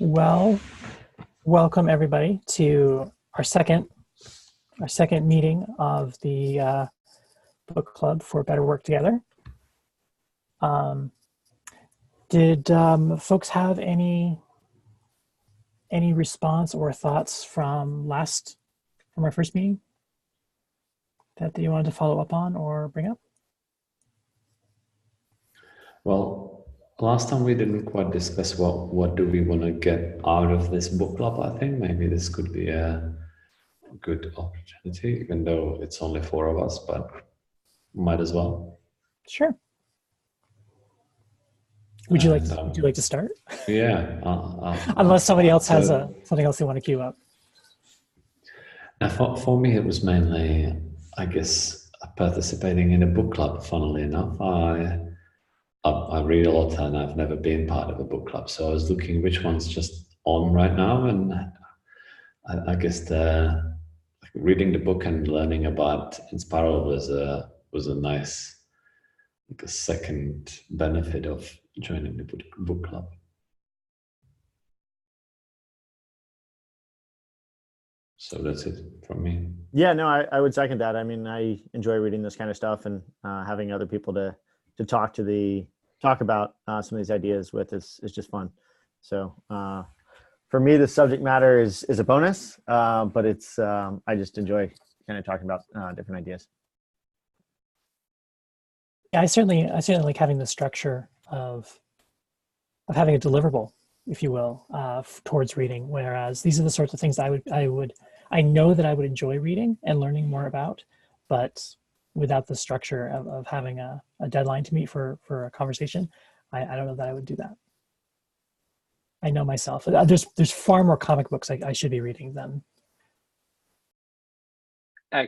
Well, welcome everybody to our second meeting of the book club for Better Work Together. Did folks have any response or thoughts from our first meeting that you wanted to follow up on or bring up? Well, last time we didn't quite discuss what do we want to get out of this book club. I think maybe this could be a good opportunity, even though it's only four of us, but might as well. Sure. Would you like to start? Yeah. Unless somebody else has something else they want to queue up. For me, it was mainly, I guess, participating in a book club. Funnily enough, I read a lot and I've never been part of a book club, so I was looking which one's just on right now, and I guess reading the book and learning about Inspiral was a nice, like, a second benefit of joining the book club. So that's it from me. Yeah, no, I would second that. I mean, I enjoy reading this kind of stuff, and having other people to talk about some of these ideas with is just fun. So for me, the subject matter is a bonus, but it's I just enjoy kind of talking about different ideas. Yeah, I certainly like having the structure of having a deliverable, if you will, towards reading. Whereas these are the sorts of things I know that I would enjoy reading and learning more about, but without the structure of having a deadline to meet for a conversation, I don't know that I would do that. I know myself. There's far more comic books I should be reading than.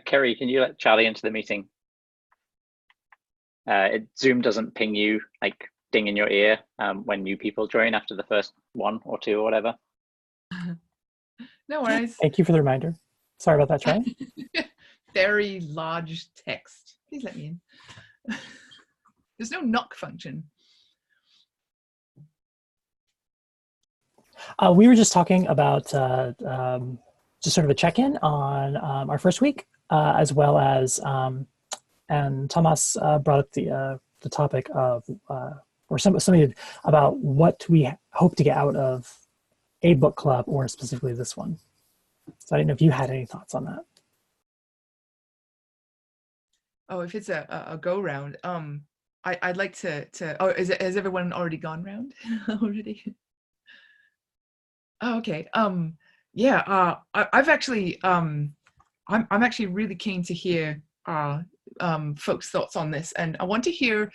Kerry, can you let Charlie into the meeting? Zoom doesn't ping you, like ding in your ear when new people join after the first one or two or whatever. No worries. Thank you for the reminder. Sorry about that, Charlie. Very large text. Please let me in. There's no knock function. We were just talking about just sort of a check-in on our first week, as well as, and Thomas brought up the topic of, or something about what we hope to get out of a book club, or specifically this one. So I didn't know if you had any thoughts on that. Oh, if it's a go round, I'd like to. Oh, has everyone already gone round already? Oh, okay. Yeah. I've actually. I'm actually really keen to hear folks' thoughts on this, and I want to hear.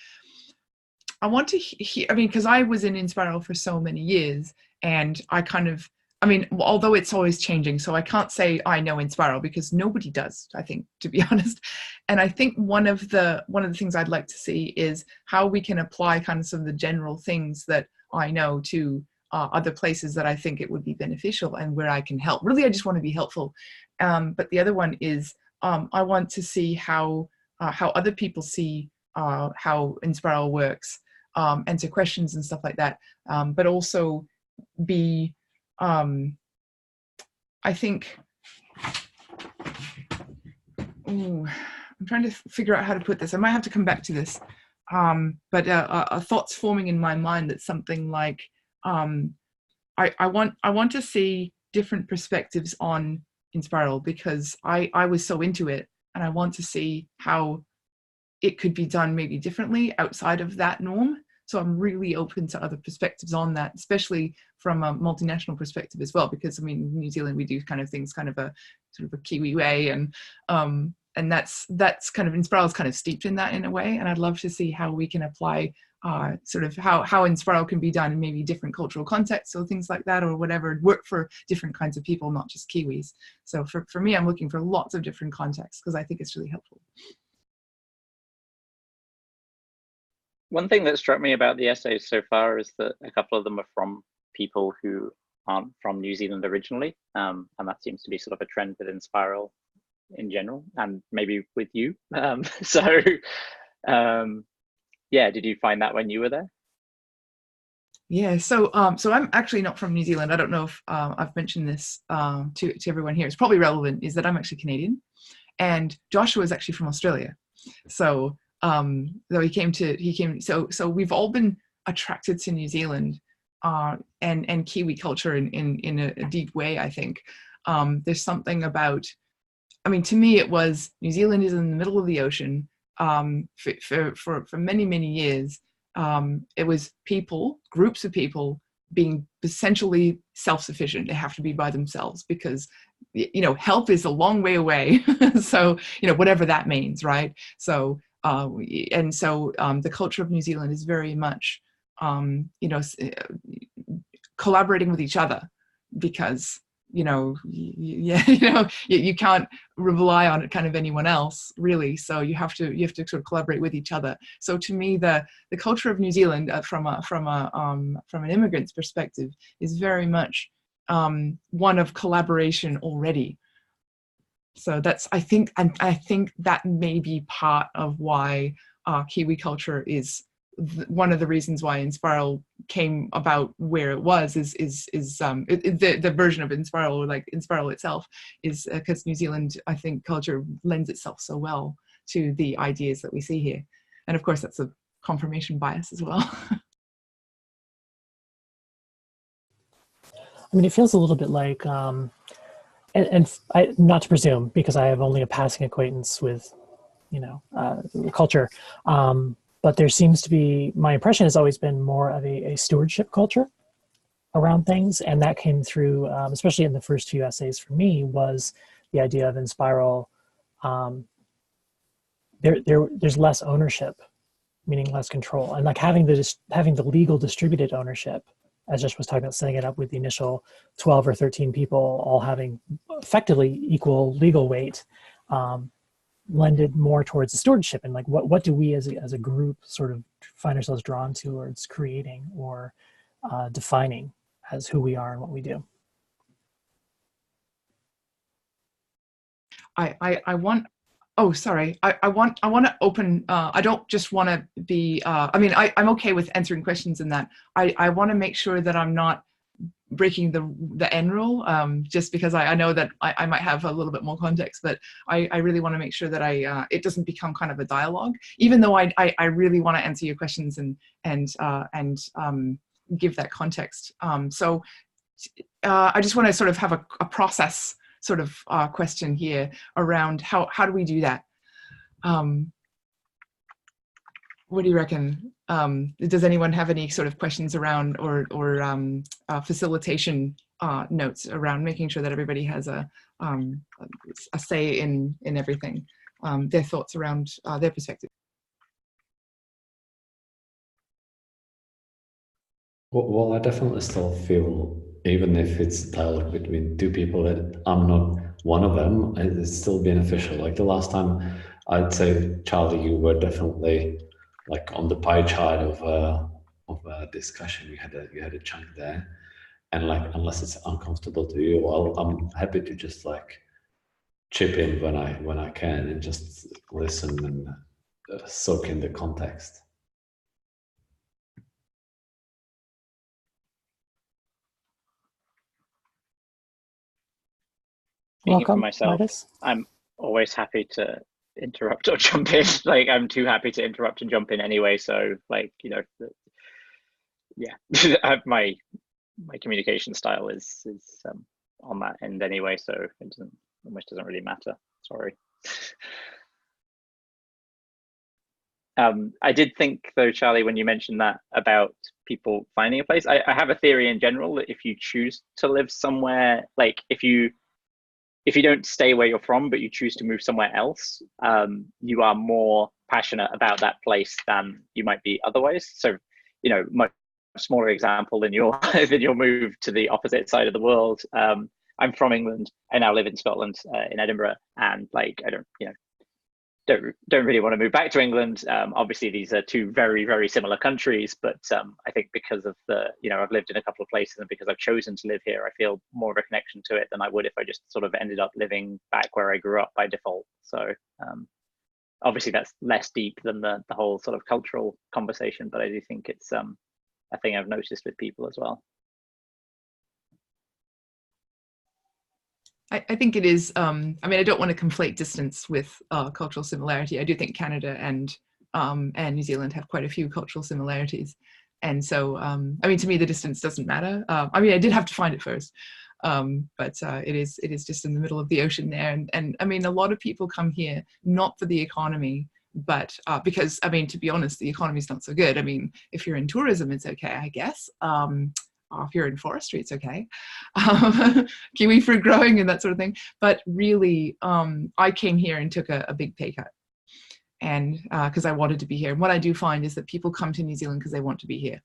I mean, because I was in Inspiral for so many years, and I mean, although it's always changing, so I can't say I know Inspiral because nobody does, I think, to be honest. And I think one of the things I'd like to see is how we can apply kind of some of the general things that I know to other places that I think it would be beneficial and where I can help. Really, I just want to be helpful. But the other one is I want to see how other people see how Inspiral works, answer questions and stuff like that, but also be, I think, I'm trying to figure out how to put this. I might have to come back to this, but a thought's forming in my mind that's something like, I want to see different perspectives on Inspiral because I was so into it, and I want to see how it could be done maybe differently outside of that norm. So I'm really open to other perspectives on that, especially from a multinational perspective as well, because I mean, in New Zealand, we do kind of things kind of a sort of a Kiwi way, and that's kind of Inspiral is kind of steeped in that in a way. And I'd love to see how we can apply sort of how Inspiral can be done in maybe different cultural contexts or things like that, or whatever, work for different kinds of people, not just Kiwis. So for me, I'm looking for lots of different contexts because I think it's really helpful. One thing that struck me about the essays so far is that a couple of them are from people who aren't from New Zealand originally, and that seems to be sort of a trend within Inspiral in general, and maybe with you. Yeah, did you find that when you were there? Yeah, so so I'm actually not from New Zealand. I don't know if I've mentioned this to everyone here. It's probably relevant. Is that I'm actually Canadian, and Joshua is actually from Australia. So though he came. So we've all been attracted to New Zealand and Kiwi culture in a deep way. I think there's something about. I mean, to me, it was New Zealand is in the middle of the ocean. For many years, it was people, groups of people, being essentially self-sufficient. They have to be by themselves because, help is a long way away. So, whatever that means, right? So, the culture of New Zealand is very much, collaborating with each other because you can't rely on kind of anyone else really, so you have to sort of collaborate with each other. So to me, the culture of New Zealand from an immigrant's perspective is very much one of collaboration already. So that's I think that may be part of why Kiwi culture is one of the reasons why Inspiral came about where it was is the version of Inspiral, or like Inspiral itself, is because New Zealand, I think, culture lends itself so well to the ideas that we see here, and of course that's a confirmation bias as well. I mean, it feels a little bit like, and I, not to presume, because I have only a passing acquaintance with, culture. But there seems to be, my impression has always been more of a stewardship culture around things. And that came through, especially in the first few essays for me, was the idea of Inspiral. There's less ownership, meaning less control. And like having the legal distributed ownership, as Josh was talking about, setting it up with the initial 12 or 13 people all having effectively equal legal weight, lended more towards the stewardship, and like what do we as a group sort of find ourselves drawn towards creating or defining as who we are and what we do. I want to open, I don't just want to be, I'm okay with answering questions in that. I want to make sure that I'm not breaking the end rule, just because I know that I might have a little bit more context, but I really want to make sure that it doesn't become kind of a dialogue, even though I really want to answer your questions and give that context. So I just want to sort of have a process sort of question here around how do we do that? What do you reckon? Does anyone have any sort of questions around or facilitation notes around making sure that everybody has a say in everything, their thoughts around their perspective? Well, I definitely still feel, even if it's dialogue between two people, that I'm not one of them, it's still beneficial. Like the last time, I'd say, Charlie, you were definitely like on the pie chart of a discussion. You had a chunk there, and like unless it's uncomfortable to you, well, I'm happy to just like chip in when I can and just listen and soak in the context. Speaking for Welcome, myself, Marcus. I'm always happy to interrupt or jump in. Like I'm too happy to interrupt and jump in anyway. So like, yeah, my communication style is on that end anyway. So it almost doesn't really matter. Sorry. I did think though, Charlie, when you mentioned that about people finding a place, I have a theory in general that if you choose to live somewhere, like if you don't stay where you're from, but you choose to move somewhere else, you are more passionate about that place than you might be otherwise. So, much smaller example than your move to the opposite side of the world. I'm from England. I now live in Scotland, in Edinburgh, and like I don't really want to move back to England. Obviously, these are two very, very similar countries, but I think because of I've lived in a couple of places, and because I've chosen to live here, I feel more of a connection to it than I would if I just sort of ended up living back where I grew up by default. So obviously, that's less deep than the whole sort of cultural conversation, but I do think it's a thing I've noticed with people as well. I think it is, I mean, I don't want to conflate distance with cultural similarity. I do think Canada and New Zealand have quite a few cultural similarities. And so, I mean, to me, the distance doesn't matter. I mean, I did have to find it first, but it is just in the middle of the ocean there. And I mean, a lot of people come here not for the economy, but because, I mean, to be honest, the economy's not so good. I mean, if you're in tourism, it's okay, I guess. If you're in forestry, it's okay. Kiwi fruit growing and that sort of thing. But really, I came here and took a big pay cut. And because I wanted to be here. And what I do find is that people come to New Zealand because they want to be here.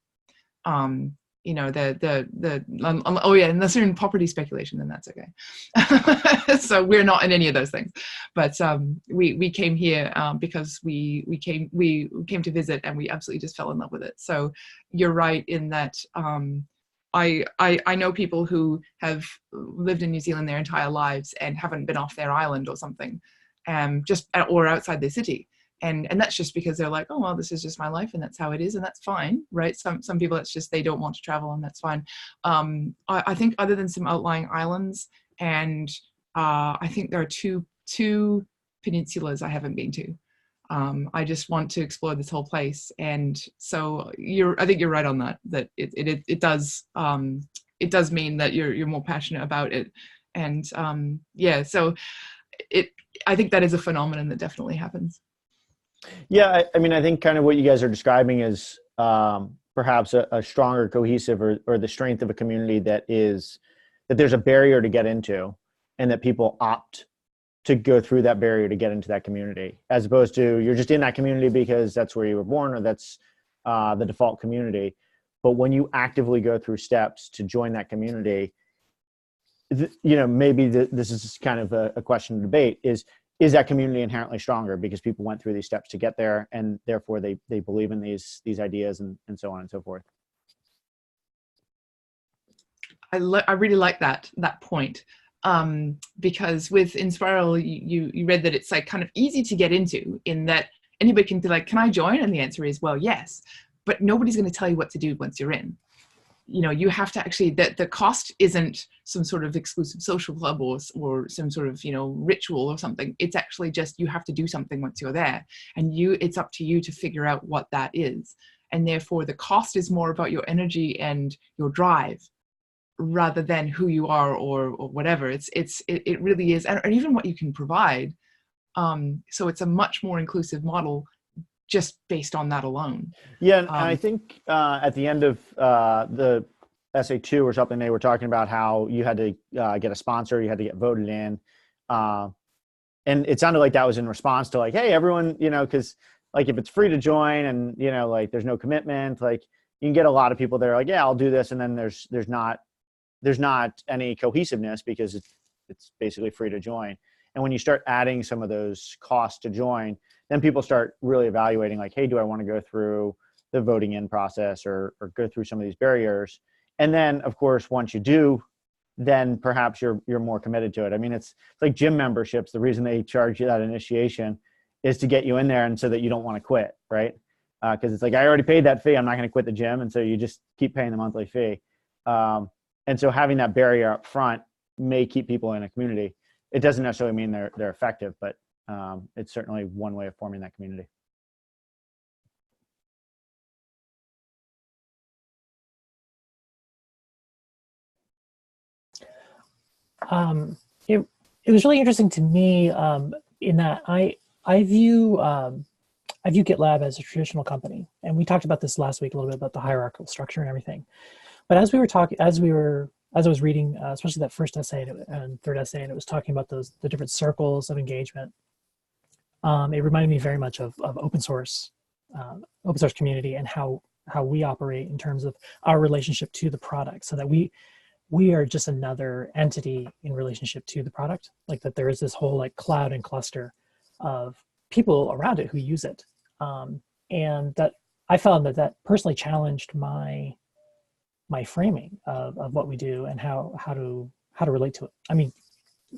You know, oh yeah, unless you're in property speculation, then that's okay. So we're not in any of those things. But we came here because we came to visit, and we absolutely just fell in love with it. So you're right in that. I know people who have lived in New Zealand their entire lives and haven't been off their island or something, or outside their city. And that's just because they're like, oh, well, this is just my life and that's how it is. And that's fine, right? Some people, it's just, they don't want to travel, and that's fine. I think other than some outlying islands, and I think there are two peninsulas I haven't been to. I just want to explore this whole place. And so I think you're right on that it does mean that you're more passionate about it. And yeah, so I think that is a phenomenon that definitely happens. Yeah, I mean, I think kind of what you guys are describing is perhaps a stronger cohesive or the strength of a community that there's a barrier to get into, and that people opt to go through that barrier to get into that community, as opposed to you're just in that community because that's where you were born, or that's the default community. But when you actively go through steps to join that community, you know, maybe this is kind of a question of debate, is that community inherently stronger because people went through these steps to get there, and therefore they believe in these ideas and so on and so forth. I really like that point. Because with Inspiral, you read that it's like kind of easy to get into, in that anybody can be like, can I join? And the answer is, well, yes, but nobody's going to tell you what to do once you're in. You know, you have to actually, the cost isn't some sort of exclusive social club or some sort of, you know, ritual or something. It's actually just, you have to do something once you're there, and it's up to you to figure out what that is. And therefore the cost is more about your energy and your drive, rather than who you are or whatever. It really is, and even what you can provide. So it's a much more inclusive model just based on that alone. Yeah, and I think at the end of the SA2 or something, they were talking about how you had to get a sponsor, you had to get voted in. And it sounded like that was in response to like, hey, everyone, you know, because like if it's free to join and, you know, like there's no commitment, like you can get a lot of people that are like, yeah, I'll do this. And then there's not any cohesiveness because it's basically free to join. And when you start adding some of those costs to join, then people start really evaluating like, hey, do I want to go through the voting in process or go through some of these barriers? And then of course, once you do, then perhaps you're more committed to it. I mean, it's like gym memberships. The reason they charge you that initiation is to get you in there and so that you don't want to quit, right? Because it's like, I already paid that fee, I'm not going to quit the gym. And so you just keep paying the monthly fee. And so having that barrier up front may keep people in a community. It doesn't necessarily mean they're effective, but it's certainly one way of forming that community. It was really interesting to me in that I view GitLab as a traditional company, and we talked about this last week a little bit about the hierarchical structure and everything. But as I was reading, especially that first essay and third essay, and it was talking about the different circles of engagement, it reminded me very much of open source community and how we operate in terms of our relationship to the product, so that we are just another entity in relationship to the product. Like that there is this whole like cloud and cluster of people around it who use it, and that I found that personally challenged my framing of what we do and how to relate to it. I mean,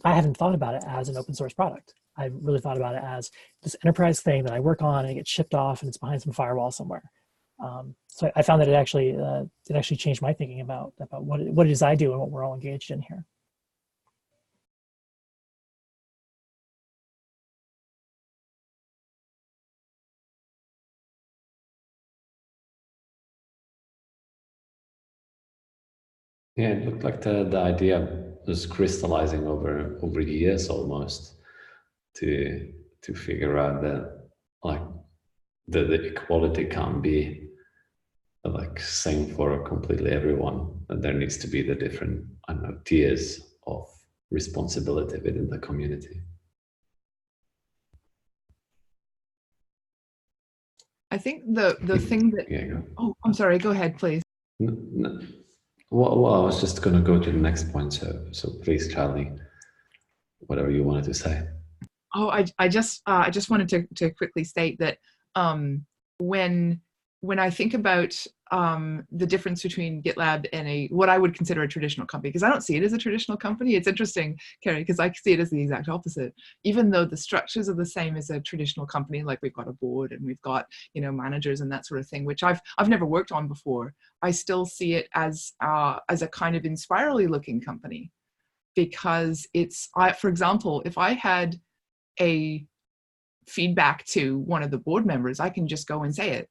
I haven't thought about it as an open source product. I really thought about it as this enterprise thing that I work on and it gets shipped off and it's behind some firewall somewhere. So I found that it actually changed my thinking about what it is I do and what we're all engaged in here. Yeah, it looked like the idea was crystallizing over years almost to figure out that like the equality can't be like same for completely everyone, and there needs to be the different, I don't know, tiers of responsibility within the community. I think the thing that, Yeah, go. oh, I'm sorry, go ahead, please. Well, I was just going to go to the next point, so please, Charlie, whatever you wanted to say. Oh, I just wanted to quickly state that when I think about the difference between GitLab and what I would consider a traditional company, because I don't see it as a traditional company. It's interesting, Kerry, because I see it as the exact opposite. Even though the structures are the same as a traditional company, like we've got a board and we've got, you know, managers and that sort of thing, which I've never worked on before. I still see it as a kind of Inspirally looking company, because for example, if I had a feedback to one of the board members, I can just go and say it.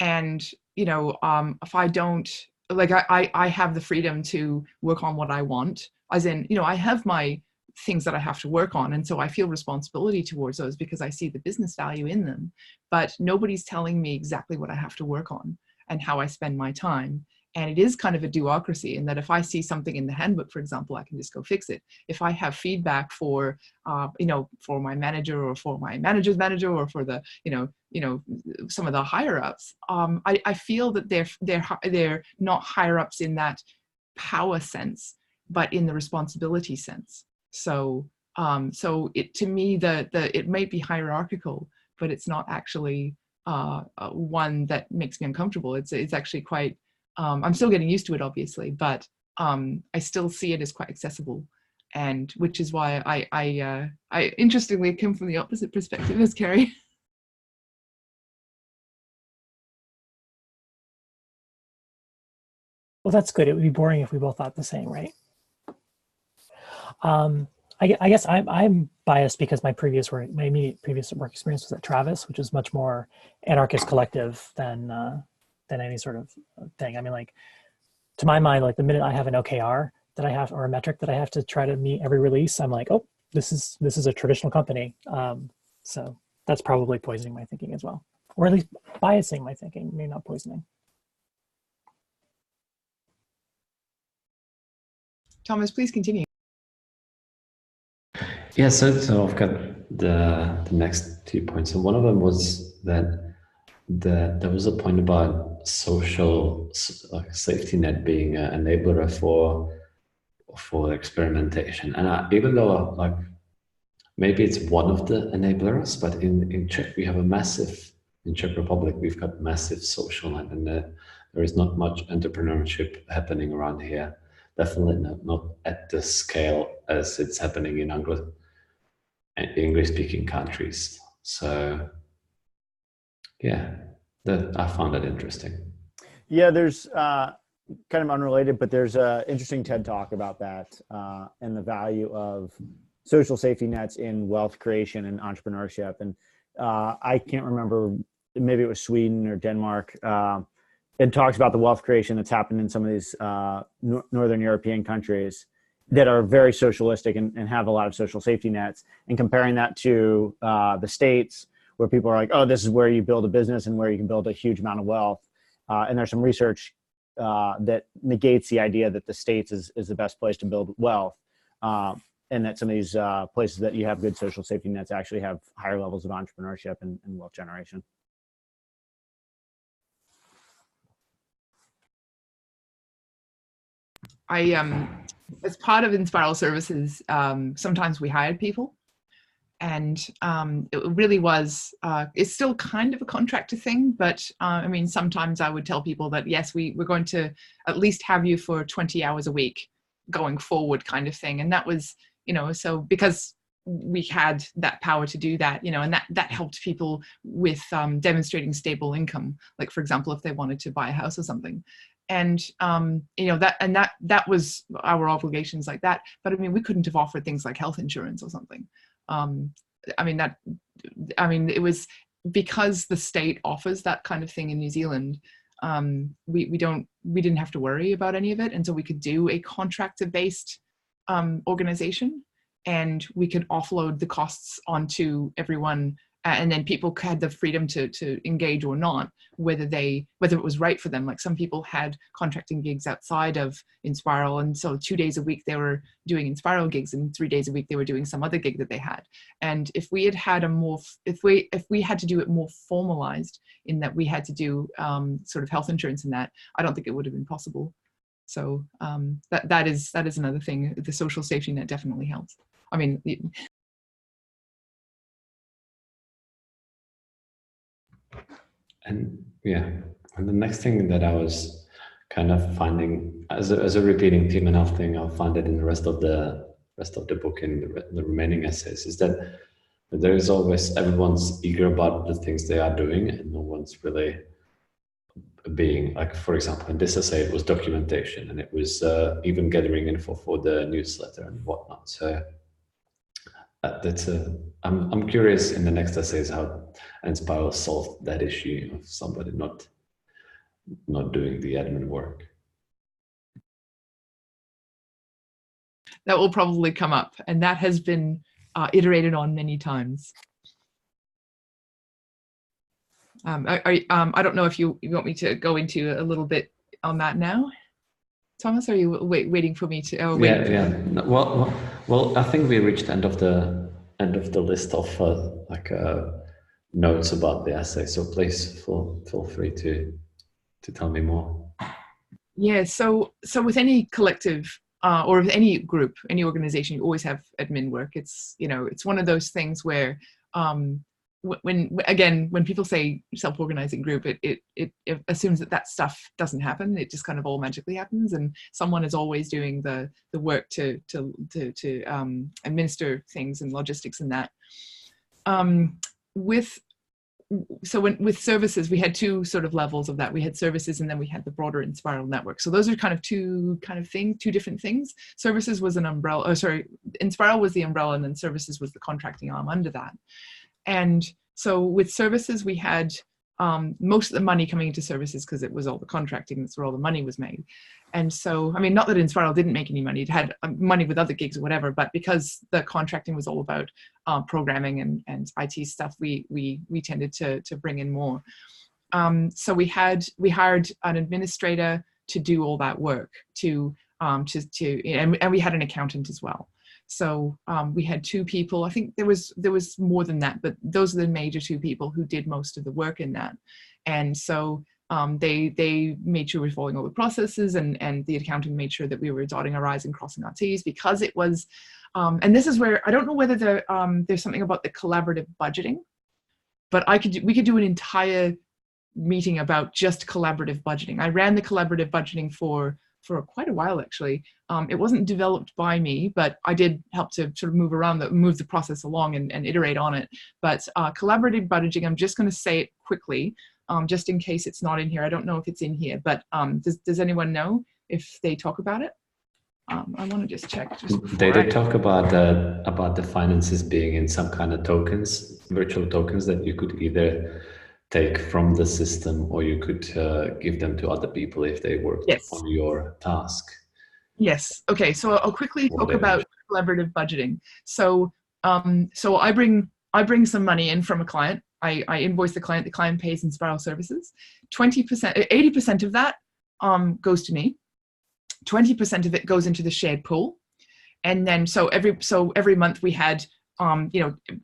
And, you know, if I don't, like, I have the freedom to work on what I want, as in, you know, I have my things that I have to work on. And so I feel responsibility towards those because I see the business value in them, but nobody's telling me exactly what I have to work on and how I spend my time. And it is kind of a duocracy in that if I see something in the handbook, for example, I can just go fix it. If I have feedback for, you know, for my manager or for my manager's manager or for the, you know, some of the higher ups, I feel that they're not higher ups in that power sense, but in the responsibility sense. So, to me, it might be hierarchical, but it's not actually one that makes me uncomfortable. It's actually quite. I'm still getting used to it, obviously, but I still see it as quite accessible, and which is why I interestingly come from the opposite perspective as Kerry. Well, that's good. It would be boring if we both thought the same, right? I guess I'm biased because my immediate previous work experience was at Travis, which is much more anarchist collective than any sort of thing. I mean, like, to my mind, like the minute I have an OKR that I have, or a metric that I have to try to meet every release, I'm like, oh, this is a traditional company. So that's probably poisoning my thinking as well, or at least biasing my thinking, maybe not poisoning. Thomas, please continue. Yeah, so I've got the next 2 points. So one of them was that there was a point about social safety net being an enabler for experimentation. And even though like maybe it's one of the enablers, but in Czech we have in Czech Republic we've got massive social net, and there is not much entrepreneurship happening around here. Definitely not at the scale as it's happening in English-speaking countries. So yeah, I found that interesting. Yeah, there's kind of unrelated, but there's an interesting TED talk about that and the value of social safety nets in wealth creation and entrepreneurship. And I can't remember, maybe it was Sweden or Denmark. It talks about the wealth creation that's happened in some of these Northern European countries that are very socialistic and have a lot of social safety nets, and comparing that to the States, where people are like, oh, this is where you build a business and where you can build a huge amount of wealth. And there's some research that negates the idea that the States is the best place to build wealth. And that some of these places that you have good social safety nets actually have higher levels of entrepreneurship and wealth generation. As part of Inspiral Services, sometimes we hired people, and it really was, it's still kind of a contractor thing, but I mean, sometimes I would tell people that, yes, we're going to at least have you for 20 hours a week going forward, kind of thing. And that was, you know, so because we had that power to do that, you know, and that helped people with demonstrating stable income, like for example if they wanted to buy a house or something. And you know, that was our obligations like that. But I mean, we couldn't have offered things like health insurance or something. I mean, it was because the state offers that kind of thing in New Zealand. We didn't have to worry about any of it, and so we could do a contractor-based organization, and we could offload the costs onto everyone, and then people had the freedom to engage or not, whether it was right for them. Like some people had contracting gigs outside of Inspiral, and so 2 days a week they were doing Inspiral gigs, and 3 days a week they were doing some other gig that they had. And if we had if we had to do it more formalized, in that we had to do sort of health insurance in that, I don't think it would have been possible. So that is another thing. The social safety net definitely helps. I mean, and yeah, and the next thing that I was kind of finding as a repeating theme, and I think I'll find it in the rest of the book, in the remaining essays, is that there is always, everyone's eager about the things they are doing, and no one's really being, like, for example, in this essay it was documentation, and it was even gathering info for the newsletter and whatnot. So I'm curious in the next essays how Inspiral solved that issue of somebody not doing the admin work. that will probably come up, and that has been iterated on many times. I don't know if you want me to go into a little bit on that now, Thomas. Are you waiting for me to? Oh, yeah. Well, I think we reached the end of the list of notes about the essay. So please feel free to tell me more. Yeah. So with any collective or with any group, any organization, you always have admin work. It's one of those things where when people say self-organizing group, it assumes that stuff doesn't happen. It just kind of all magically happens, and someone is always doing the work to administer things and logistics and that. With services, we had two sort of levels of that. We had services, and then we had the broader Inspiral network. So those are kind of two different things. Services was an umbrella. Inspiral was the umbrella, and then services was the contracting arm under that. And so with services, we had most of the money coming into services because it was all the contracting. That's where all the money was made. And so, I mean, not that Inspiral didn't make any money. It had money with other gigs or whatever, but because the contracting was all about programming and IT stuff, we tended to bring in more. So we hired an administrator to do all that work, and we had an accountant as well. So we had two people. I think there was more than that, but those are the major two people who did most of the work in that. And so they made sure we were following all the processes, and the accountant made sure that we were dotting our I's and crossing our T's, because it was, and this is where I don't know whether there's something about the collaborative budgeting, but we could do an entire meeting about just collaborative budgeting. I ran the collaborative budgeting for quite a while, actually. It wasn't developed by me, but I did help to sort of move the process along and iterate on it. But collaborative budgeting, I'm just going to say it quickly, just in case it's not in here. I don't know if it's in here, but does anyone know if they talk about it? I want to just check. They did talk about the finances being in some kind of tokens, virtual tokens that you could either take from the system, or you could give them to other people if they worked on your task. Yes. Okay. So I'll quickly talk about collaborative budgeting. So I bring some money in from a client. I invoice the client pays Inspiral services. 80% of that goes to me. 20% of it goes into the shared pool. And then so every month we had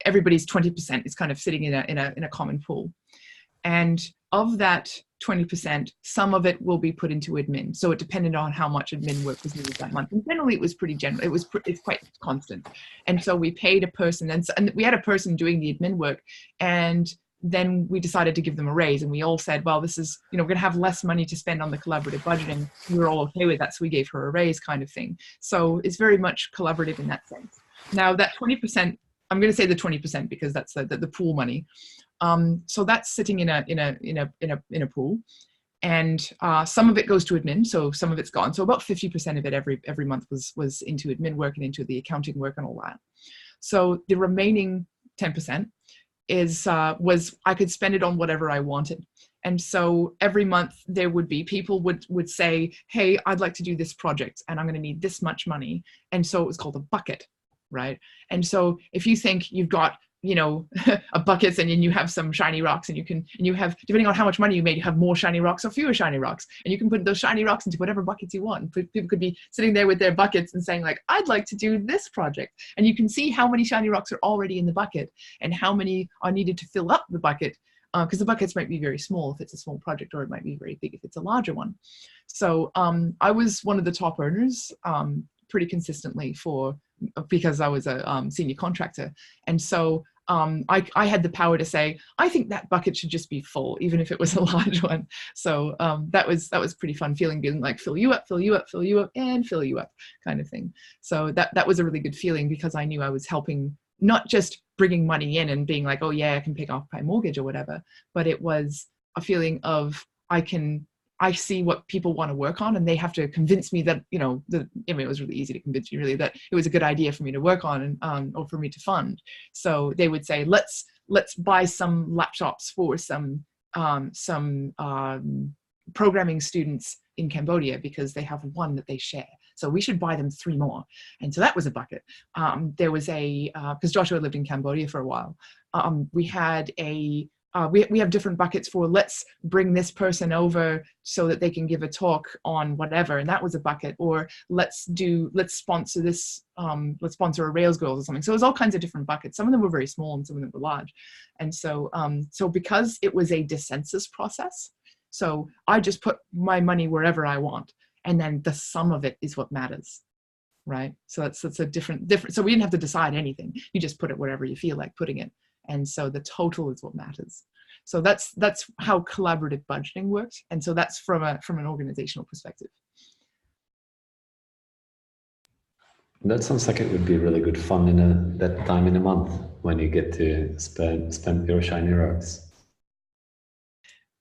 everybody's 20% is kind of sitting in a common pool. And of that 20%, some of it will be put into admin. So it depended on how much admin work was needed that month. And generally it was pretty general. It's quite constant. And so we paid a person, and we had a person doing the admin work. And then we decided to give them a raise, and we all said, well, this is, we're going to have less money to spend on the collaborative budgeting. We were all okay with that. So we gave her a raise, kind of thing. So it's very much collaborative in that sense. Now that 20% I'm going to say the 20% because that's the pool money. So that's sitting in a pool, and some of it goes to admin, so some of it's gone. So about 50% of it every month was into admin work and into the accounting work and all that. So the remaining 10% was I could spend it on whatever I wanted. And so every month there would be people would say, hey, I'd like to do this project and I'm going to need this much money. And so it was called a bucket, right? And so if you think you've got, a bucket and you have some shiny rocks, and you have, depending on how much money you made, you have more shiny rocks or fewer shiny rocks, and you can put those shiny rocks into whatever buckets you want. People could be sitting there with their buckets and saying like, I'd like to do this project. And you can see how many shiny rocks are already in the bucket and how many are needed to fill up the bucket. Because the buckets might be very small if it's a small project, or it might be very big if it's a larger one. So I was one of the top earners pretty consistently because I was a senior contractor. And so I had the power to say, I think that bucket should just be full, even if it was a large one. So that was pretty fun feeling, being like, fill you up, fill you up, fill you up, and fill you up kind of thing. So that was a really good feeling, because I knew I was helping, not just bringing money in and being like, oh yeah, I can pay off my mortgage or whatever, but it was a feeling of I see what people want to work on, and they have to convince me that, it was really easy to convince me really that it was a good idea for me to work on and or for me to fund. So they would say, let's buy some laptops for some programming students in Cambodia, because they have one that they share. So we should buy them 3 more. And so that was a bucket. There was because Joshua lived in Cambodia for a while. We had we have different buckets for, let's bring this person over so that they can give a talk on whatever. And that was a bucket. Or let's sponsor this, let's sponsor a Rails Girls or something. So it was all kinds of different buckets. Some of them were very small and some of them were large. And so, so because it was a dissensus process, so I just put my money wherever I want. And then the sum of it is what matters, right? So that's a different, so we didn't have to decide anything. You just put it wherever you feel like putting it. And so the total is what matters. So that's how collaborative budgeting works. And so that's from an organizational perspective. That sounds like it would be really good fun that time in a month when you get to spend your shiny rocks.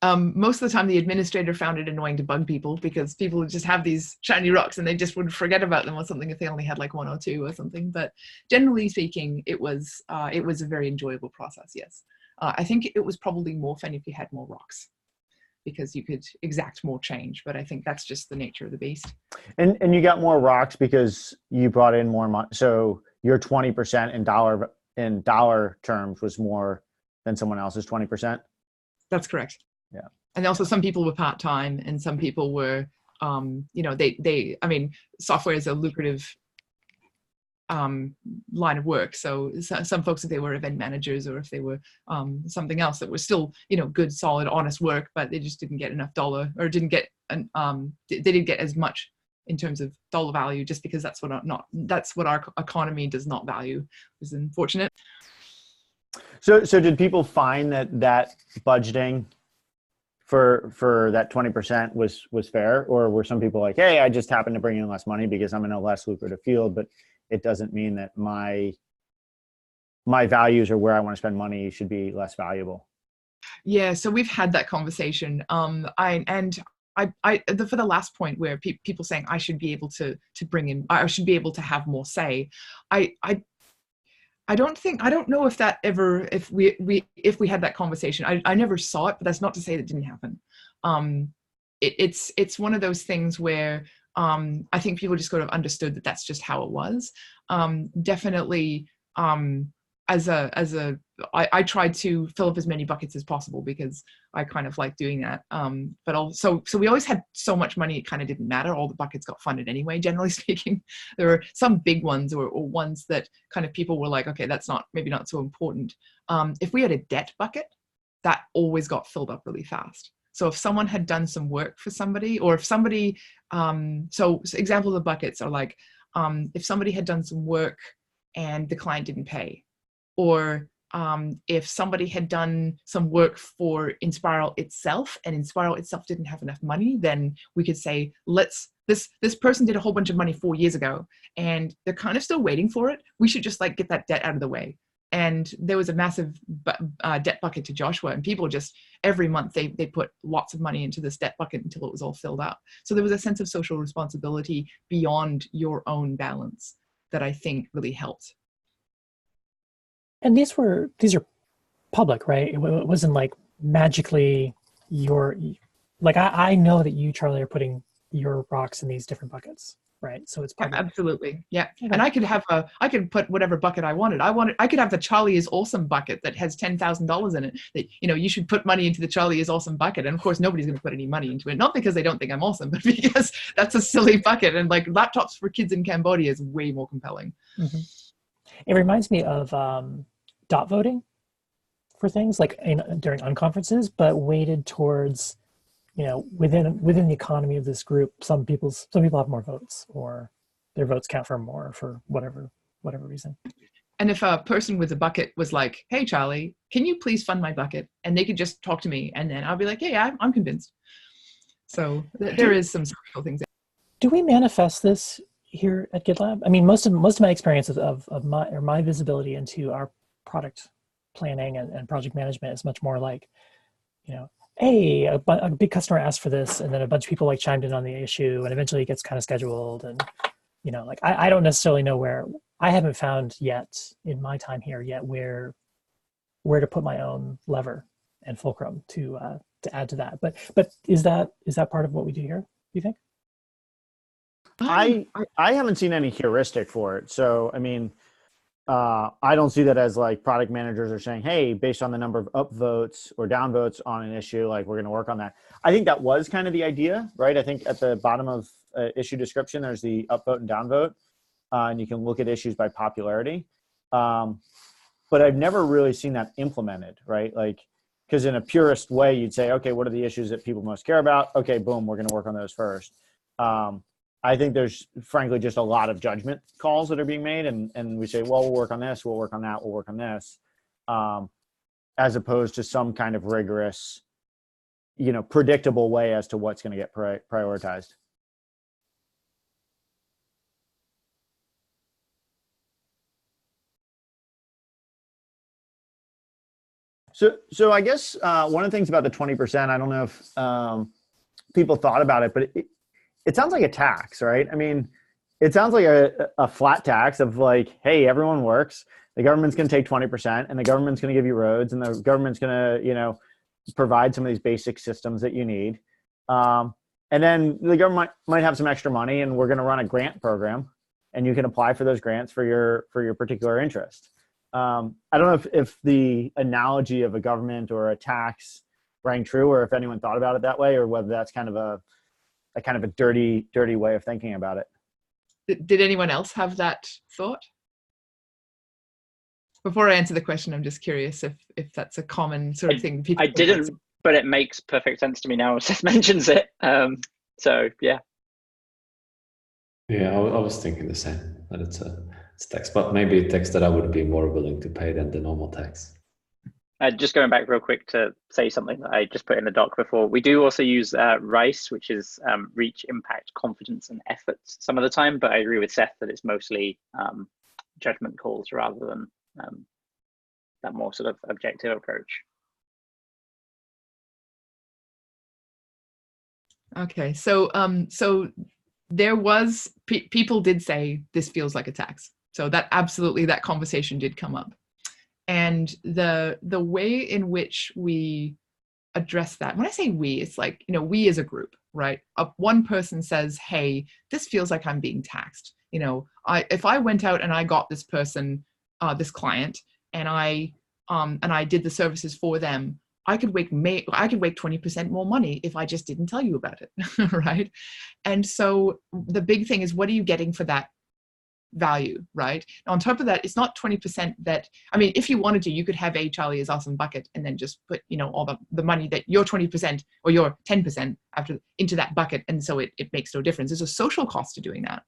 Most of the time the administrator found it annoying to bug people, because people would just have these shiny rocks and they just would forget about them or something if they only had like 1 or 2 or something. But generally speaking, it was a very enjoyable process, yes. I think it was probably more fun if you had more rocks, because you could exact more change, but I think that's just the nature of the beast. And you got more rocks because you brought in more money. So your 20% in dollar terms was more than someone else's 20%? That's correct. Yeah. And also some people were part-time and some people were, software is a lucrative line of work. So some folks, if they were event managers or if they were something else that was still, good, solid, honest work, but they just didn't get enough dollar, or didn't get, they didn't get as much in terms of dollar value, just because that's what our economy does not value. It's unfortunate. So did people find that budgeting for that 20% was fair, or were some people like, hey, I just happen to bring in less money because I'm in a less lucrative field, but it doesn't mean that my values or where I want to spend money should be less valuable? Yeah, so we've had that conversation. For the last point where people saying I should be able to bring in, I should be able to have more say. I don't know if that ever, if we had that conversation. I never saw it, but that's not to say that it didn't happen. It's one of those things where I think people just sort of understood that that's just how it was. Definitely, I tried to fill up as many buckets as possible because I kind of like doing that. But also, so we always had so much money, it kind of didn't matter. All the buckets got funded anyway, generally speaking. There were some big ones or ones that kind of people were like, okay, that's maybe not so important. If we had a debt bucket, that always got filled up really fast. So if someone had done some work for somebody, or if somebody, so examples of buckets are like, if somebody had done some work and the client didn't pay, or if somebody had done some work for Inspiral itself and Inspiral itself didn't have enough money, then we could say, this person did a whole bunch of money 4 years ago and they're kind of still waiting for it. We should just like get that debt out of the way. and there was a massive debt bucket to Joshua, and people just every month they put lots of money into this debt bucket until it was all filled up. So there was a sense of social responsibility beyond your own balance that I think really helped. And these are public, right? It wasn't like magically I know that you, Charlie, are putting your rocks in these different buckets, right? So it's public. Yeah, absolutely. Yeah. Okay. And I could put whatever bucket I wanted. I could have the Charlie is awesome bucket that has $10,000 in it that, you should put money into the Charlie is awesome bucket. And of course, nobody's going to put any money into it. Not because they don't think I'm awesome, but because that's a silly bucket. And like laptops for kids in Cambodia is way more compelling. Mm-hmm. It reminds me of dot voting for things like during unconferences, but weighted towards, within the economy of this group, some people have more votes, or their votes count for more for whatever reason. And if a person with a bucket was like, "Hey, Charlie, can you please fund my bucket?" and they could just talk to me, and then I'll be like, "Yeah, I'm convinced." So there is some social things. Do we manifest this here at GitLab? I mean, most of my experiences of my visibility into our product planning and project management is much more like, hey, a big customer asked for this, and then a bunch of people like chimed in on the issue, and eventually it gets kind of scheduled, and I don't necessarily know where. I haven't found yet in my time here yet where to put my own lever and fulcrum to add to that. But is that part of what we do here, do you think? I haven't seen any heuristic for it. So, I mean, I don't see that as like product managers are saying, hey, based on the number of up votes or down votes on an issue, like we're going to work on that. I think that was kind of the idea, right? I think at the bottom of issue description, there's the up vote and down vote, and you can look at issues by popularity. But I've never really seen that implemented, right? Like, because in a purist way, you'd say, okay, what are the issues that people most care about? Okay, boom, we're going to work on those first. I think there's frankly just a lot of judgment calls that are being made, and we say, well, we'll work on this, we'll work on that, we'll work on this, as opposed to some kind of rigorous, predictable way as to what's going to get prioritized. So I guess one of the things about the 20%, I don't know if people thought about it, but it sounds like a tax, right? I mean, it sounds like a flat tax of like, hey, everyone works. The government's going to take 20%, and the government's going to give you roads, and the government's going to, provide some of these basic systems that you need. And then the government might have some extra money, and we're going to run a grant program, and you can apply for those grants for your particular interest. I don't know if the analogy of a government or a tax rang true, or if anyone thought about it that way, or whether that's kind of a dirty way of thinking about it. Did anyone else have that thought? Before I answer the question, I'm just curious if that's a common sort of thing. I didn't, but it makes perfect sense to me now. Seth mentions it. So yeah. Yeah, I was thinking the same, that it's tax, but maybe a tax that I would be more willing to pay than the normal tax. Just going back real quick to say something that I just put in the doc before, we do also use RICE, which is reach, impact, confidence, and efforts some of the time, but I agree with Seth that it's mostly judgment calls rather than that more sort of objective approach. Okay, so there was people did say this feels like a tax, so that absolutely that conversation did come up. And the way in which we address that, when I say we, it's like, we as a group, right? One person says, hey, this feels like I'm being taxed. If I went out and I got this person, this client, and I did the services for them, I could make 20% more money if I just didn't tell you about it, right? And so the big thing is, what are you getting for that value, right? On top of that, it's not 20% that, I mean, if you wanted to, you could have a Charlie is awesome bucket and then just put, all the money that your 20% or your 10% into that bucket. And so it makes no difference. There's a social cost to doing that.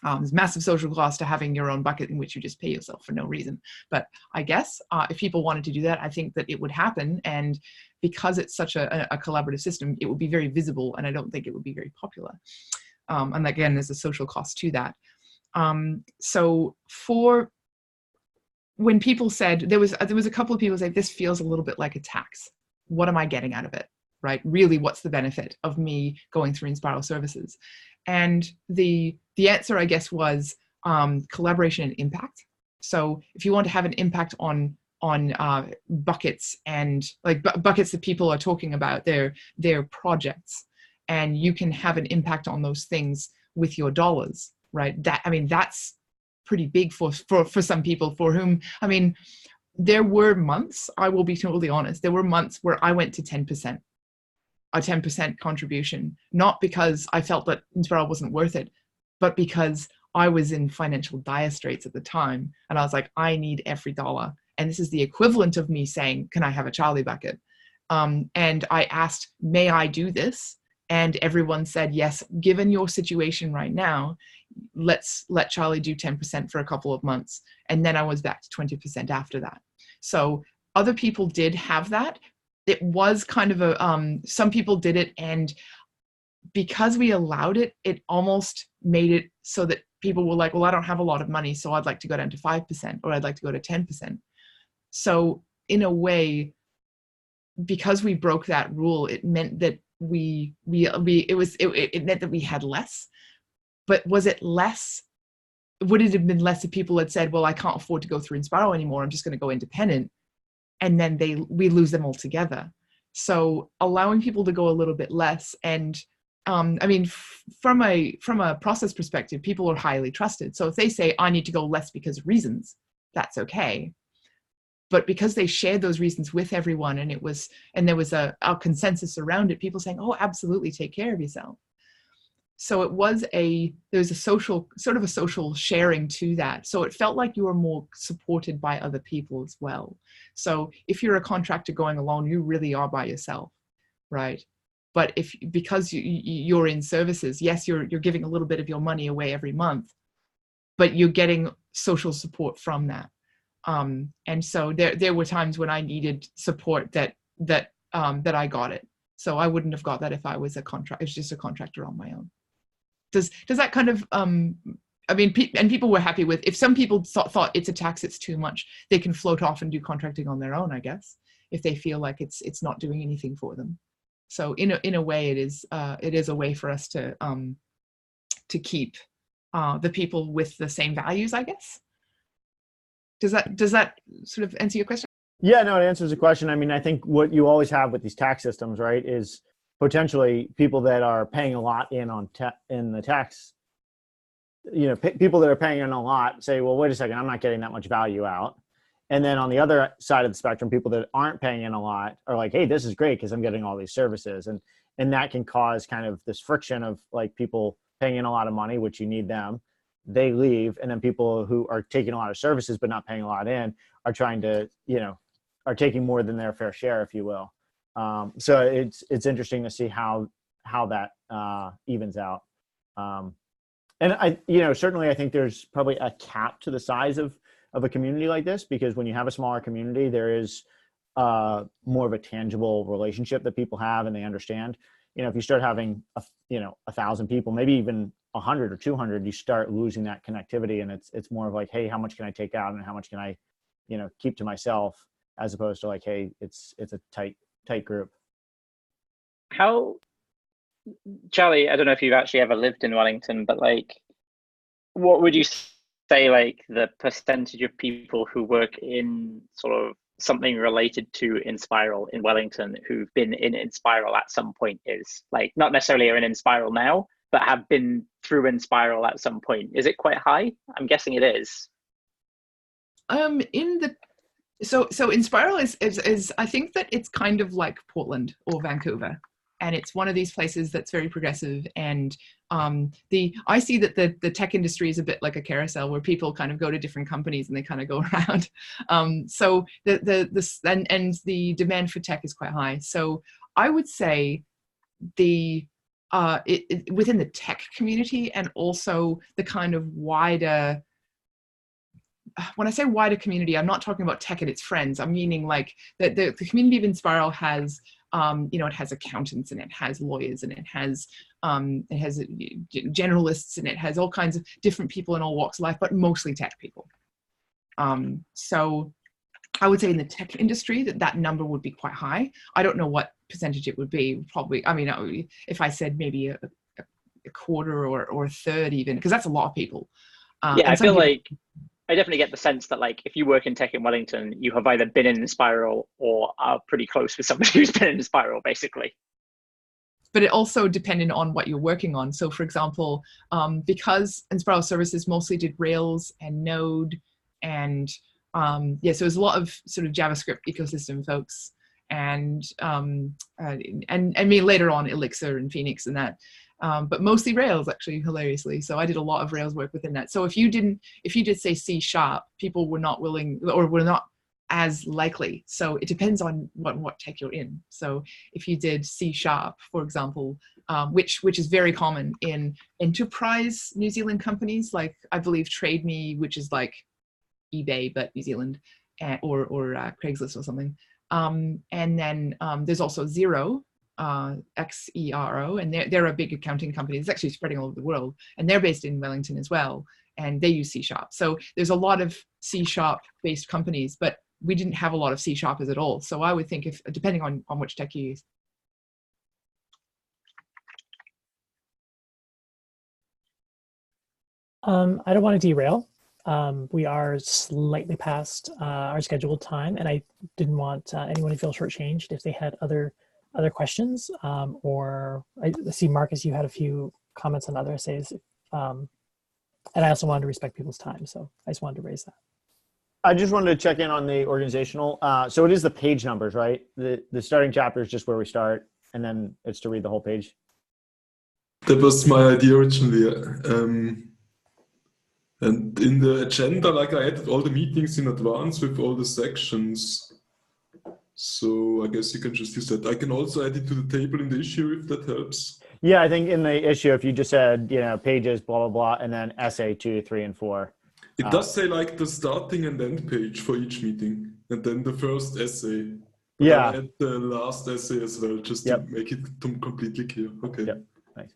There's massive social cost to having your own bucket in which you just pay yourself for no reason. But I guess if people wanted to do that, I think that it would happen. And because it's such a collaborative system, it would be very visible, and I don't think it would be very popular. And again, there's a social cost to that. So when people said, there was a couple of people say, this feels a little bit like a tax. What am I getting out of it? Right? Really, what's the benefit of me going through Enspiral services? And the answer, I guess, was collaboration and impact. So if you want to have an impact on buckets and like buckets that people are talking about, their projects, and you can have an impact on those things with your dollars, right? That's pretty big for some people for whom, there were months, I will be totally honest, there were months where I went to 10%, a 10% contribution, not because I felt that Inspiral wasn't worth it, but because I was in financial dire straits at the time. And I was like, I need every dollar. And this is the equivalent of me saying, can I have a Charlie bucket? And I asked, may I do this? And everyone said, yes, given your situation right now, let's let Charlie do 10% for a couple of months. And then I was back to 20% after that. So other people did have that. It was kind of some people did it. And because we allowed it, it almost made it so that people were like, well, I don't have a lot of money, so I'd like to go down to 5%, or I'd like to go to 10%. So in a way, because we broke that rule, it meant that it meant that we had less. But was it less? Would it have been less if people had said, well, I can't afford to go through Inspiral anymore, I'm just going to go independent, and then we lose them altogether. So allowing people to go a little bit less, and from a process perspective, people are highly trusted. So if they say, I need to go less because of reasons, that's okay. But because they shared those reasons with everyone, and there was a consensus around it, people saying, oh, absolutely, take care of yourself. So there's a social sharing to that. So it felt like you were more supported by other people as well. So if you're a contractor going alone, you really are by yourself, right? But because you're in services, yes, you're giving a little bit of your money away every month, but you're getting social support from that. And so there were times when I needed support that I got it. So I wouldn't have got that if I was just a contractor on my own. Does that kind of, and people were happy with, if some people thought it's a tax, it's too much, they can float off and do contracting on their own, I guess, if they feel like it's not doing anything for them. So in a way, it is a way for us to keep the people with the same values, I guess. Does that sort of answer your question? Yeah, no, it answers the question. I think what you always have with these tax systems, right, is potentially people that are paying a lot in the tax, people that are paying in a lot say, well, wait a second, I'm not getting that much value out. And then on the other side of the spectrum, people that aren't paying in a lot are like, hey, this is great because I'm getting all these services. And that can cause kind of this friction of like people paying in a lot of money, which you need them, they leave. And then people who are taking a lot of services but not paying a lot in are trying to, are taking more than their fair share, if you will. So it's interesting to see how that evens out. And certainly I think there's probably a cap to the size of a community like this, because when you have a smaller community, there is more of a tangible relationship that people have and they understand. If you start having 1,000 people, maybe even 100 or 200, you start losing that connectivity, and it's more of like, hey, how much can I take out and how much can I keep to myself, as opposed to like, hey, it's a tight group. How, Charlie, I don't know if you've actually ever lived in Wellington, but like, what would you say like the percentage of people who work in sort of something related to Inspiral in Wellington who've been in Inspiral at some point is? Like, not necessarily are in Inspiral now, but have been through Inspiral at some point. Is it quite high? I'm guessing it is. So Inspiral is I think that it's kind of like Portland or Vancouver, and it's one of these places that's very progressive. And I see that the tech industry is a bit like a carousel where people kind of go to different companies and they kind of go around. So the demand for tech is quite high. So I would say within the tech community, and also the kind of wider, when I say wider community, I'm not talking about tech and its friends. I'm meaning like the community of Inspiral has, it has accountants, and it has lawyers, and it has generalists, and it has all kinds of different people in all walks of life, but mostly tech people. So I would say in the tech industry that number would be quite high. I don't know what percentage it would be. Probably, I mean, if I said maybe a quarter or a third even, because that's a lot of people. Yeah, and I some feel people- like I definitely get the sense that like if you work in tech in Wellington, you have either been in Spiral or are pretty close with somebody who's been in Spiral, basically. but it also depended on what you're working on. So for example, because Inspiral Services mostly did Rails and Node and yeah, so there's a lot of sort of JavaScript ecosystem folks and me later on Elixir and Phoenix and that. But mostly Rails, actually, hilariously. So I did a lot of Rails work within that. So if you did say C#, people were not willing or were not as likely. So it depends on what tech you're in. So if you did C#, for example, which is very common in enterprise New Zealand companies, like I believe TradeMe, which is like eBay but New Zealand, or Craigslist or something. And then there's also Xero, Xero, and they're a big accounting company. It's actually spreading all over the world, and they're based in Wellington as well, and they use C#. So there's a lot of C# based companies, but we didn't have a lot of C# at all. So I would think if depending on which tech you use. I don't want to derail. We are slightly past our scheduled time, and I didn't want anyone to feel shortchanged if they had other questions. Or I see, Marcus, you had a few comments on other essays, and I also wanted to respect people's time, so I just wanted to raise that. I just wanted to check in on the organizational. So it is the page numbers, right? The starting chapter is just where we start, and then it's to read the whole page. That was my idea originally. And in the agenda, like I added all the meetings in advance with all the sections. So I guess you can just use that. I can also add it to the table in the issue if that helps. Yeah, I think in the issue, if you just said, pages, blah, blah, blah, and then essay 2, 3, and 4. It does say like the starting and end page for each meeting, and then the first essay. But Yeah. I'll add the last essay as well, just to make it completely clear. Okay. Yep. Nice.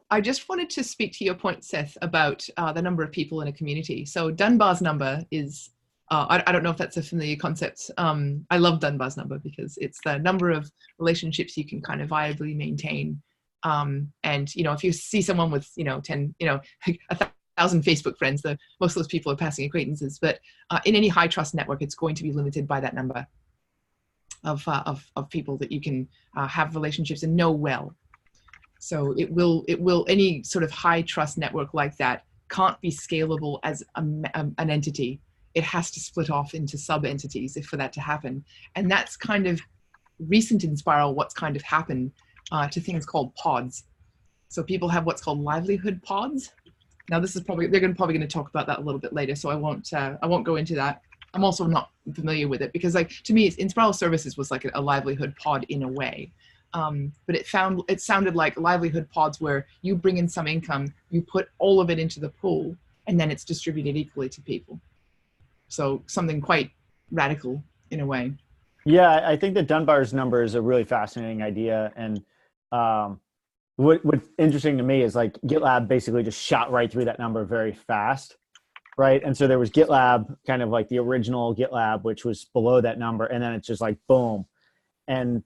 I just wanted to speak to your point, Seth, about the number of people in a community. So Dunbar's number is, I don't know if that's a familiar concept. I love Dunbar's number because it's the number of relationships you can kind of viably maintain. And, if you see someone with, 10, like 1,000 Facebook friends, most of those people are passing acquaintances. But in any high trust network, it's going to be limited by that number of people that you can have relationships and know well. So it will any sort of high trust network like that can't be scalable as an entity. It has to split off into sub entities for that to happen. And that's kind of recent in Spiral, what's kind of happened to things called pods. So people have what's called livelihood pods. Now this is probably going to talk about that a little bit later. So I won't go into that. I'm also not familiar with it because, like, to me, Inspiral Services was like a livelihood pod in a way. But it sounded like livelihood pods where you bring in some income, you put all of it into the pool, and then it's distributed equally to people. So something quite radical in a way. Yeah, I think that Dunbar's number is a really fascinating idea. And what's interesting to me is like GitLab basically just shot right through that number very fast, right? And so there was GitLab, kind of like the original GitLab, which was below that number. And then it's just like, boom. And,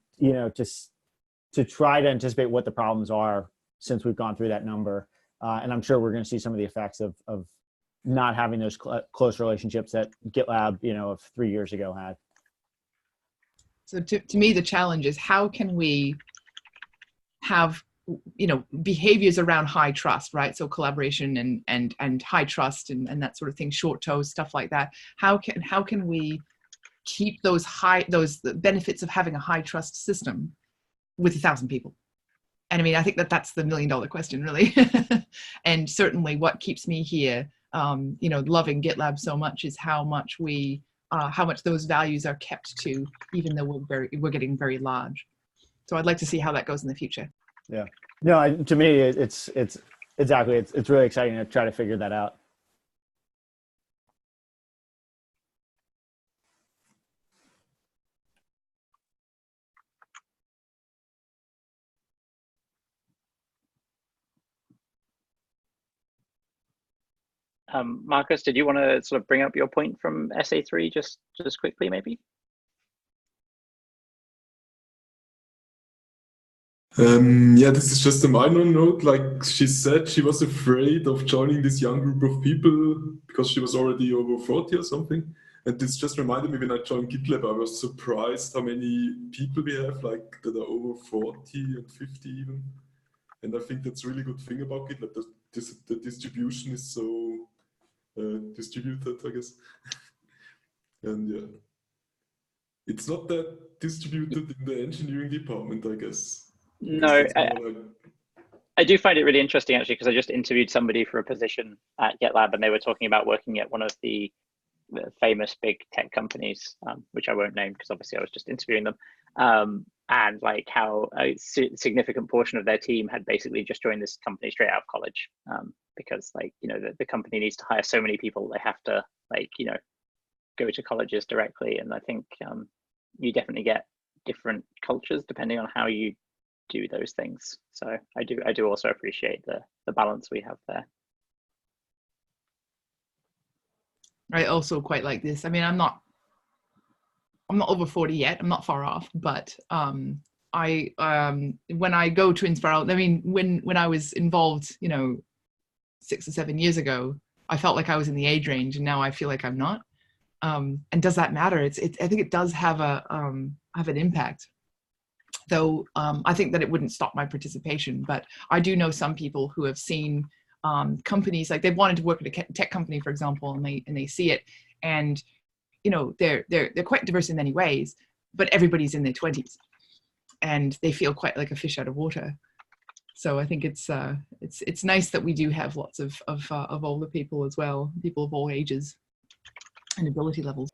to try to anticipate what the problems are since we've gone through that number. And I'm sure we're going to see some of the effects of not having those close relationships that GitLab, of 3 years ago had. So to me, the challenge is how can we have, behaviors around high trust, right? So collaboration and high trust and that sort of thing, short toes, stuff like that. How can we keep those the benefits of having a high trust system with 1,000 people? And I mean, I think that's the $1 million question, really. And certainly what keeps me here, loving GitLab so much is how much those values are kept to, even though we're getting very large. So I'd like to see how that goes in the future. Yeah. No, to me, it's exactly, it's really exciting to try to figure that out. Marcus, did you want to sort of bring up your point from SA3 just quickly, maybe? Yeah, this is just a minor note. Like she said, she was afraid of joining this young group of people because she was already over 40 or something. And this just reminded me when I joined GitLab, I was surprised how many people we have, like that are over 40 and 50 even. And I think that's a really good thing about GitLab, that the distribution is so distributed, I guess. And yeah, it's not that distributed in the engineering department, I guess. No, I do find it really interesting actually, because I just interviewed somebody for a position at GitLab, and they were talking about working at one of the famous big tech companies, which I won't name because obviously I was just interviewing them, and like how a significant portion of their team had basically just joined this company straight out of college, because like, you know, the company needs to hire so many people, they have to, like, you know, go to colleges directly. And I think you definitely get different cultures depending on how you do those things. So I do also appreciate the balance we have there. I also quite like this. I mean, I'm not over 40 yet. I'm not far off, but when I go to Inspiral, I mean, when I was involved, you know, 6 or 7 years ago, I felt like I was in the age range, and now I feel like I'm not. And does that matter? I think it does have an impact. Though I think that it wouldn't stop my participation, but I do know some people who have seen companies, like they've wanted to work at a tech company, for example, and they see it, and you know, they're quite diverse in many ways, but everybody's in their 20s, and they feel quite like a fish out of water. So I think it's nice that we do have lots of older people as well, people of all ages and ability levels.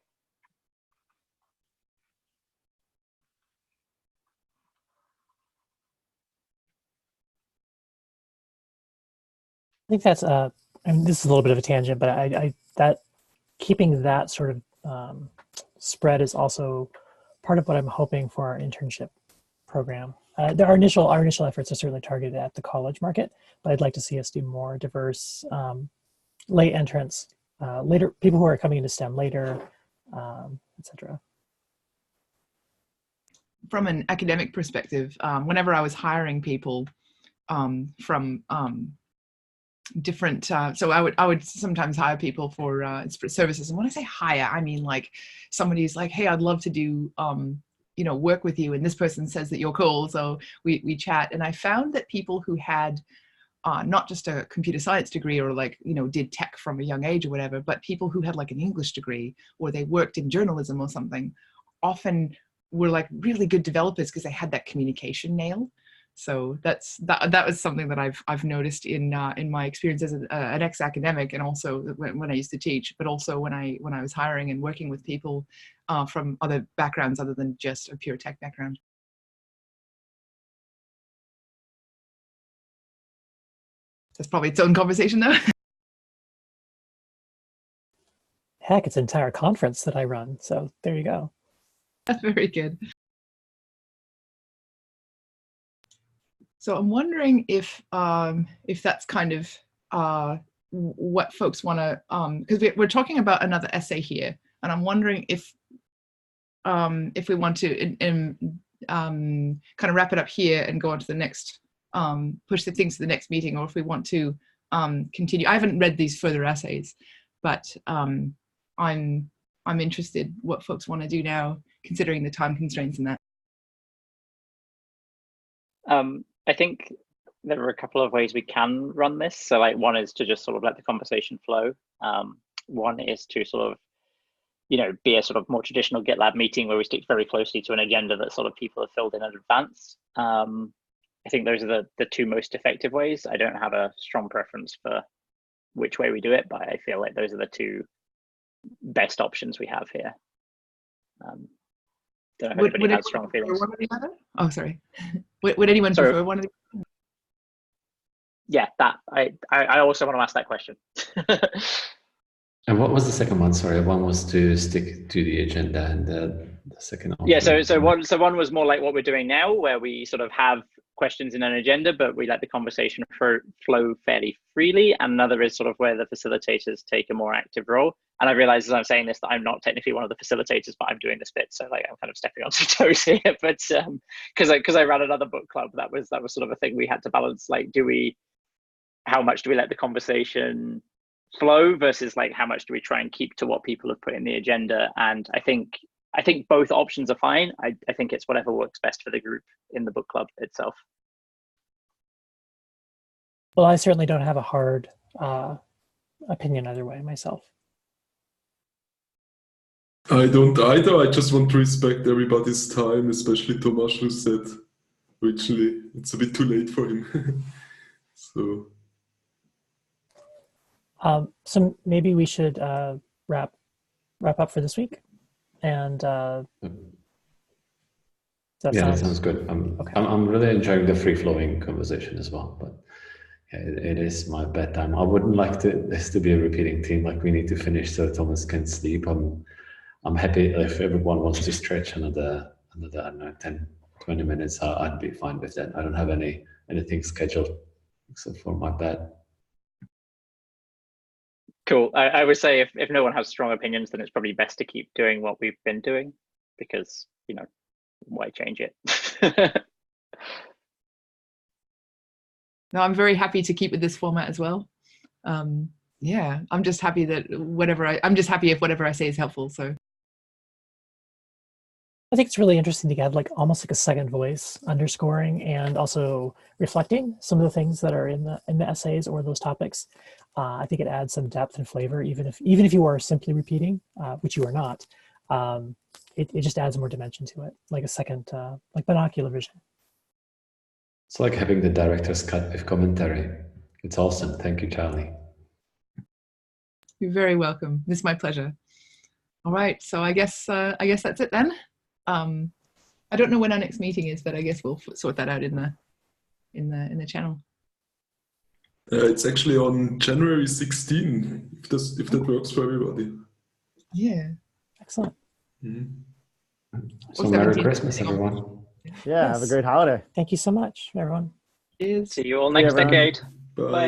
I think that's and this is a little bit of a tangent, but I that keeping that sort of spread is also part of what I'm hoping for our internship program. Our initial efforts are certainly targeted at the college market, but I'd like to see us do more diverse late entrants, later people who are coming into STEM later, etc. From an academic perspective, whenever I was hiring people from different, so I would sometimes hire people for services, and when I say hire, I mean like somebody's like, hey, I'd love to do you know, work with you, and this person says that you're cool, so we chat. And I found that people who had not just a computer science degree, or like, you know, did tech from a young age or whatever, but people who had like an English degree, or they worked in journalism or something, often were like really good developers because they had that communication nail. So that was something that I've noticed in my experience as an ex-academic, and also when I used to teach, but also when I was hiring and working with people from other backgrounds other than just a pure tech background. That's probably its own conversation though. Heck, it's an entire conference that I run, so there you go. That's very good. So I'm wondering if that's kind of what folks want to, because we're talking about another essay here, and I'm wondering if we want to kind of wrap it up here and go on to the next, push the things to the next meeting, or if we want to continue. I haven't read these further essays, but I'm interested what folks want to do now, considering the time constraints in that. I think there are a couple of ways we can run this. So like, one is to just sort of let the conversation flow. One is to sort of, you know, be a sort of more traditional GitLab meeting where we stick very closely to an agenda that sort of people have filled in advance. I think those are the two most effective ways. I don't have a strong preference for which way we do it, but I feel like those are the two best options we have here. Don't know if anybody has strong feelings. Oh, sorry. Would anyone prefer one of the? Yeah, that I also want to ask that question. And what was the second one? Sorry, one was to stick to the agenda, and the second one. Yeah, so one was more like what we're doing now, where we sort of have questions in an agenda, but we let the conversation flow fairly freely. And another is sort of where the facilitators take a more active role. And I realize as I'm saying this that I'm not technically one of the facilitators, but I'm doing this bit, so like I'm kind of stepping on some toes here. But because I ran another book club, that was sort of a thing we had to balance. Like, how much do we let the conversation flow versus like how much do we try and keep to what people have put in the agenda? And I think both options are fine. I think it's whatever works best for the group in the book club itself. Well, I certainly don't have a hard opinion either way myself. I don't either. I just want to respect everybody's time, especially Thomas, who said originally it's a bit too late for him. So maybe we should wrap up for this week. And yeah, that sounds good. I'm really enjoying the free-flowing conversation as well, but yeah, it is my bedtime. I wouldn't like this to be a repeating theme, like we need to finish so Thomas can sleep. I'm happy if everyone wants to stretch another I don't know, 10, 20 minutes. I'd be fine with that. I don't have anything scheduled except for my bed. Cool. I would say if no one has strong opinions, then it's probably best to keep doing what we've been doing, because, you know, why change it? No, I'm very happy to keep with this format as well. Yeah, I'm just happy that I'm just happy if whatever I say is helpful. So I think it's really interesting to get like almost like a second voice, underscoring and also reflecting some of the things that are in the essays or those topics. I think it adds some depth and flavor, even if you are simply repeating, which you are not. It just adds more dimension to it, like a second, like binocular vision. It's like having the director's cut with commentary. It's awesome. Thank you, Charlie. You're very welcome. It's my pleasure. All right, so I guess that's it then. I don't know when our next meeting is, but I guess we'll sort that out in the channel. it's actually on January 16, if that works for everybody. Yeah. Excellent. Mm-hmm. So Merry Christmas, everyone. Yeah, have a great holiday. Thank you so much, everyone. Cheers. See you all next decade. Bye. Bye.